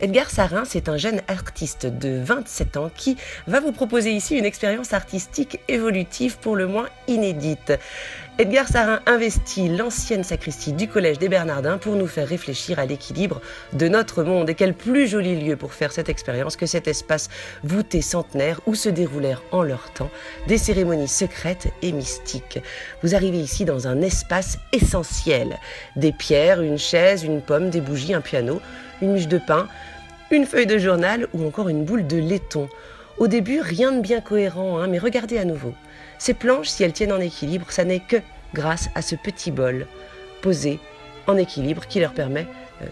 Edgar Sarin, c'est un jeune artiste de 27 ans qui va vous proposer ici une expérience artistique évolutive pour le moins inédite. Edgar Sarin investit l'ancienne sacristie du Collège des Bernardins pour nous faire réfléchir à l'équilibre de notre monde. Et quel plus joli lieu pour faire cette expérience que cet espace voûté centenaire où se déroulèrent en leur temps des cérémonies secrètes et mystiques. Vous arrivez ici dans un espace essentiel. Des pierres, une chaise, une pomme, des bougies, un piano, une miche de pain, une feuille de journal ou encore une boule de laiton. Au début, rien de bien cohérent, mais regardez à nouveau. Ces planches, si elles tiennent en équilibre, ça n'est que grâce à ce petit bol posé en équilibre qui leur permet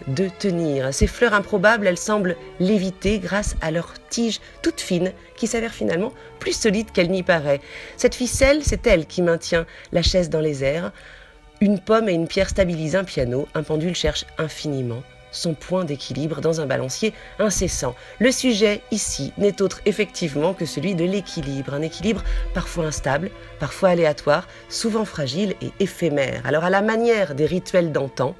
de tenir. Ces fleurs improbables, elles semblent léviter grâce à leur tige toute fine qui s'avère finalement plus solide qu'elle n'y paraît. Cette ficelle, c'est elle qui maintient la chaise dans les airs. Une pomme et une pierre stabilisent un piano, un pendule cherche infiniment son point d'équilibre dans un balancier incessant. Le sujet ici n'est autre effectivement que celui de l'équilibre, un équilibre parfois instable, parfois aléatoire, souvent fragile et éphémère. Alors à la manière des rituels d'antan,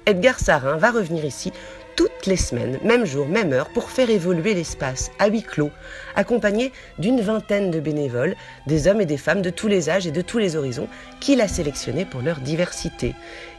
Edgar Sarin va revenir ici toutes les semaines, même jour, même heure, pour faire évoluer l'espace à huis clos, accompagné d'une vingtaine de bénévoles, des hommes et des femmes de tous les âges et de tous les horizons, qu'il a sélectionnés pour leur diversité.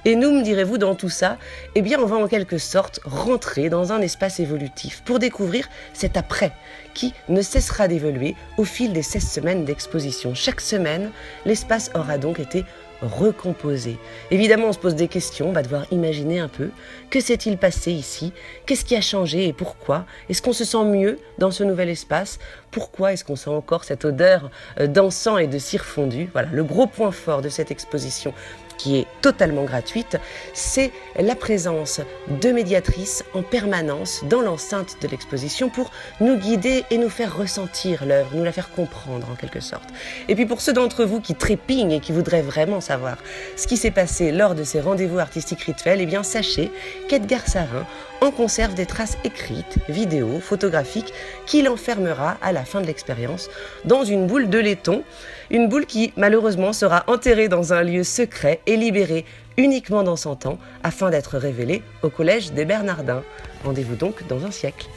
Et nous, me direz-vous, dans tout ça, eh bien, on va en quelque sorte rentrer dans un espace évolutif pour découvrir cet après qui ne cessera d'évoluer au fil des 16 semaines d'exposition. Chaque semaine, l'espace aura donc été recomposé. Évidemment, on se pose des questions, on va devoir imaginer un peu. Que s'est-il passé ici? Qu'est-ce qui a changé et pourquoi? Est-ce qu'on se sent mieux dans ce nouvel espace? Pourquoi est-ce qu'on sent encore cette odeur d'encens et de cire fondue? Voilà, le gros point fort de cette exposition qui est totalement gratuite, c'est la présence de médiatrices en permanence dans l'enceinte de l'exposition pour nous guider et nous faire ressentir l'œuvre, nous la faire comprendre en quelque sorte. Et puis pour ceux d'entre vous qui trépignent et qui voudraient vraiment savoir ce qui s'est passé lors de ces rendez-vous artistiques rituels, eh bien sachez qu'Edgar Sarin en conserve des traces écrites, vidéos, photographiques qu'il enfermera à la fin de l'expérience dans une boule de laiton, une boule qui malheureusement sera enterrée dans un lieu secret et libérée uniquement dans son temps afin d'être révélée au Collège des Bernardins. Rendez-vous donc dans un siècle.